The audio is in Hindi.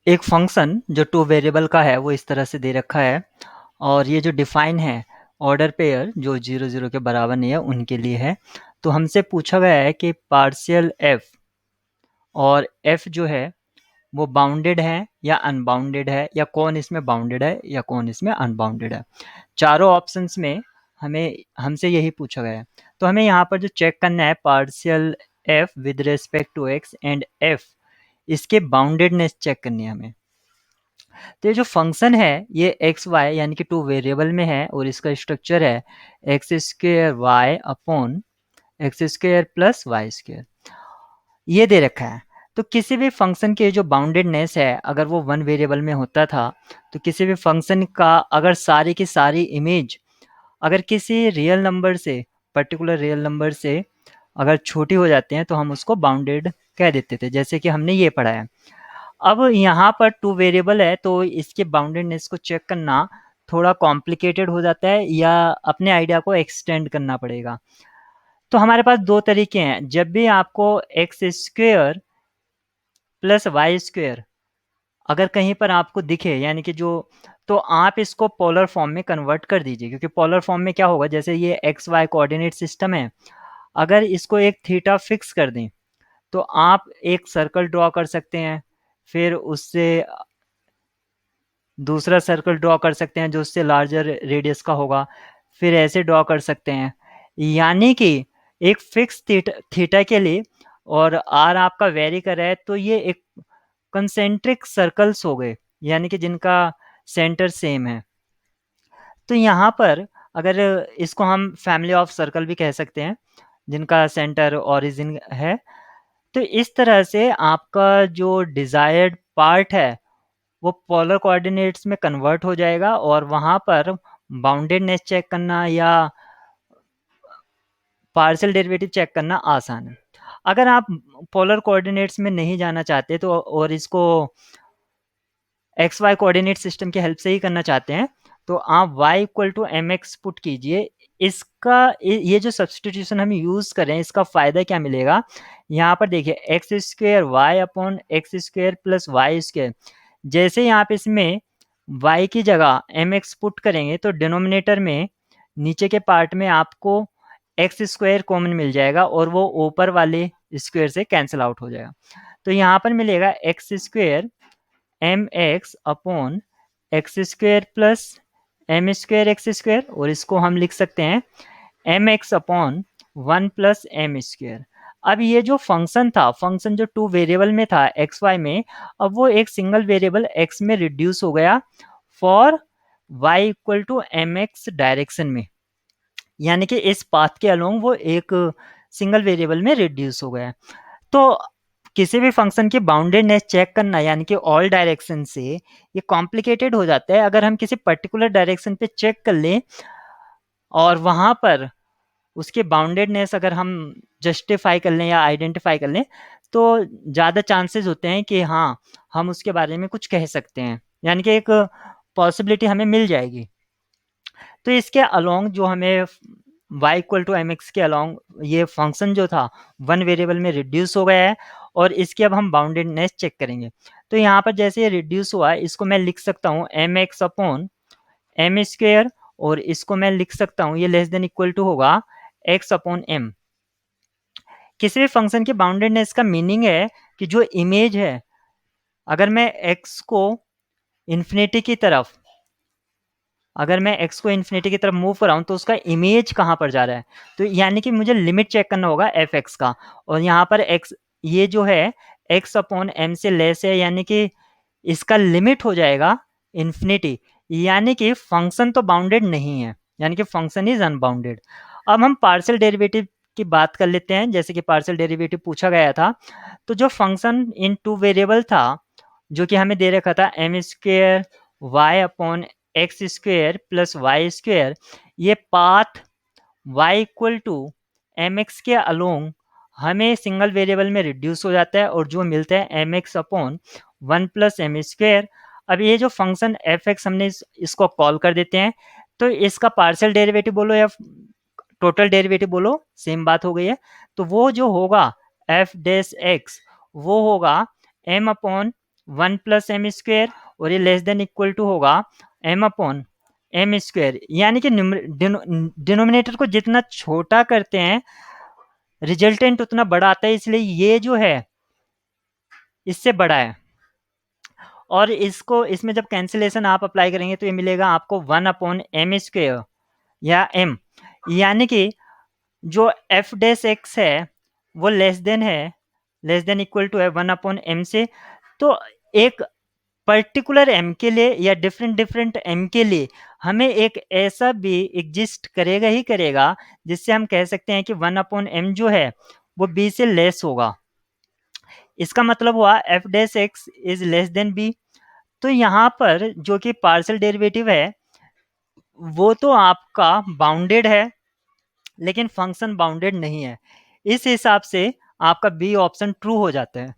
एक फंक्शन जो टू वेरिएबल का है वो इस तरह से दे रखा है और ये जो डिफाइन है ऑर्डर पेयर जो 0 0 के बराबर नहीं है उनके लिए है। तो हमसे पूछा गया है कि पार्शियल एफ और एफ जो है वो बाउंडेड है या अनबाउंडेड है, या कौन इसमें बाउंडेड है या कौन इसमें अनबाउंडेड है। चारों ऑप्शंस में हमें हमसे यही पूछा गया है। तो हमें यहाँ पर जो चेक करना है partial f with respect to x and f, इसके बाउंडेडनेस चेक करनी है हमें। तो ये जो फंक्शन है ये एक्स वाई यानी कि टू वेरिएबल में है और इसका स्ट्रक्चर है x square Y upon x square plus Y square, ये दे रखा है। तो किसी भी फंक्शन के जो बाउंडेडनेस है अगर वो वन वेरिएबल में होता था तो किसी भी फंक्शन का अगर सारी की सारी इमेज अगर किसी रियल नंबर से पर्टिकुलर रियल नंबर से अगर छोटी हो जाती हैं तो हम उसको बाउंडेड कह देते थे, जैसे कि हमने ये पढ़ा है। अब यहाँ पर टू वेरिएबल है तो इसके बाउंडेडनेस को चेक करना थोड़ा कॉम्प्लिकेटेड हो जाता है या अपने आइडिया को एक्सटेंड करना पड़ेगा। तो हमारे पास दो तरीके हैं। जब भी आपको x square plus Y square अगर कहीं पर आपको दिखे यानी कि जो, तो आप इसको पोलर फॉर्म में कन्वर्ट कर दीजिए, क्योंकि पोलर फॉर्म में क्या होगा, जैसे ये एक्स वाई कोऑर्डिनेट सिस्टम है, अगर इसको एक थीटा फिक्स कर दें तो आप एक सर्कल ड्रॉ कर सकते हैं, फिर उससे दूसरा सर्कल ड्रॉ कर सकते हैं जो उससे लार्जर रेडियस का होगा, फिर ऐसे ड्रॉ कर सकते हैं। यानी कि एक फिक्स थीटा के लिए और आर आपका वेरी कर रहा है तो ये एक कंसेंट्रिक सर्कल्स हो गए यानी कि जिनका सेंटर सेम है। तो यहाँ पर अगर इसको हम फैमिली ऑफ सर्कल भी कह सकते हैं जिनका सेंटर ओरिजिन है। तो इस तरह से आपका जो डिजायर्ड पार्ट है वो पोलर कोऑर्डिनेट्स में कन्वर्ट हो जाएगा और वहाँ पर बाउंडेडनेस चेक करना या पार्शियल डेरिवेटिव चेक करना आसान है। अगर आप पोलर कोऑर्डिनेट्स में नहीं जाना चाहते तो और इसको एक्स वाई कोऑर्डिनेट सिस्टम की हेल्प से ही करना चाहते हैं तो आप y equal to M x put कीजिए। इसका ये जो सब्सटीट्यूशन हम यूज करें इसका फायदा क्या मिलेगा, यहाँ पर देखिए x square Y upon x square plus Y square, जैसे ही आप इसमें y की जगह एम एक्स पुट करेंगे तो डिनोमिनेटर में नीचे के पार्ट में आपको एक्स स्क्वायर कॉमन मिल जाएगा और वो ऊपर वाले स्क्वायर से कैंसिल आउट हो जाएगा। तो यहाँ पर मिलेगा x square m x upon x square plus m square x square, और इसको हम लिख सकते हैं m x upon one plus m square. अब ये जो फंक्शन था, फंक्शन जो टू वेरिएबल में था एक्स वाई में, अब वो एक सिंगल वेरिएबल एक्स में रिड्यूस हो गया for y equal to M x direction में, यानी कि इस पाथ के अलोंग वो एक सिंगल वेरिएबल में रिड्यूस हो गया। तो किसी भी फंक्शन की बाउंडेडनेस चेक करना यानी कि ऑल डायरेक्शन से ये कॉम्प्लिकेटेड हो जाता है। अगर हम किसी पर्टिकुलर डायरेक्शन पे चेक कर लें और वहां पर उसके बाउंडेडनेस अगर हम जस्टिफाई कर लें या आइडेंटिफाई कर लें तो ज़्यादा चांसेस होते हैं कि हाँ हम उसके बारे में कुछ कह सकते हैं, यानी कि एक पॉसिबिलिटी हमें मिल जाएगी। तो इसके अलोंग जो हमें y equal to M x के अलोंग ये फंक्शन जो था वन वेरिएबल में रिड्यूस हो गया है और इसकी अब हम बाउंडेडनेस चेक करेंगे। तो यहाँ पर जैसे ये रिड्यूस हुआ है इसको मैं लिख सकता हूँ m x upon m square, और इसको मैं लिख सकता हूँ ये लेस देन इक्वल टू होगा एक्स अपॉन एम। किसी भी फंक्शन की बाउंडेडनेस का मीनिंग है कि जो इमेज है अगर मैं x को इन्फिनिटी की तरफ अगर मैं x को इन्फिनिटी की तरफ मूव कर रहा हूँ तो उसका इमेज कहाँ पर जा रहा है, तो यानी कि मुझे लिमिट चेक करना होगा एफ एक्स का, और यहाँ पर x ये जो है x अपॉन एम से लेस है यानी कि इसका लिमिट हो जाएगा इन्फिनिटी, यानी कि फंक्शन तो बाउंडेड नहीं है, यानी कि फंक्शन इज अनबाउंडेड। अब हम पार्शियल डेरिवेटिव की बात कर लेते हैं, जैसे कि पार्शियल डेरिवेटिव पूछा गया था। तो जो फंक्शन इन टू वेरिएबल था जो कि हमें दे रखा था M square Y upon x square plus Y square, ये path y equal to M x के अलोंग हमें सिंगल वेरिएबल में रिड्यूस हो जाता है और जो मिलता है M x upon one plus M square. अब ये जो फंक्शन एफ एक्स हमने इसको कॉल कर देते हैं, तो इसका पार्शियल डेरिवेटिव बोलो या टोटल डेरिवेटिव बोलो सेम बात हो गई है। तो वो जो होगा एफ डैश एक्स वो होगा m upon 1 plus M square, और ये लेस देन इक्वल टू होगा एम अपॉन एम स्क्वेयर, यानी कि डिनोमिनेटर को जितना छोटा करते हैं रिजल्टेंट उतना बड़ा आता है, इसलिए ये जो है इससे बड़ा है। और इसको इसमें जब कैंसिलेशन आप अप्लाई करेंगे तो ये मिलेगा आपको 1 अपॉन एम स्क्वेयर या एम, यानी कि जो एफ डैश एक्स है वो लेस देन है, लेस देन इक्वल टू है 1 अपॉन एम से। तो एक पर्टिकुलर एम के लिए या डिफरेंट डिफरेंट एम के लिए हमें एक ऐसा भी एग्जिस्ट करेगा ही करेगा जिससे हम कह सकते हैं कि 1 अपॉन एम जो है वो बी से लेस होगा। इसका मतलब हुआ f dash x is less than b. तो यहाँ पर जो कि पार्शियल डेरिवेटिव है वो तो आपका बाउंडेड है, लेकिन फंक्शन बाउंडेड नहीं है। इस हिसाब से आपका बी ऑप्शन ट्रू हो जाता है।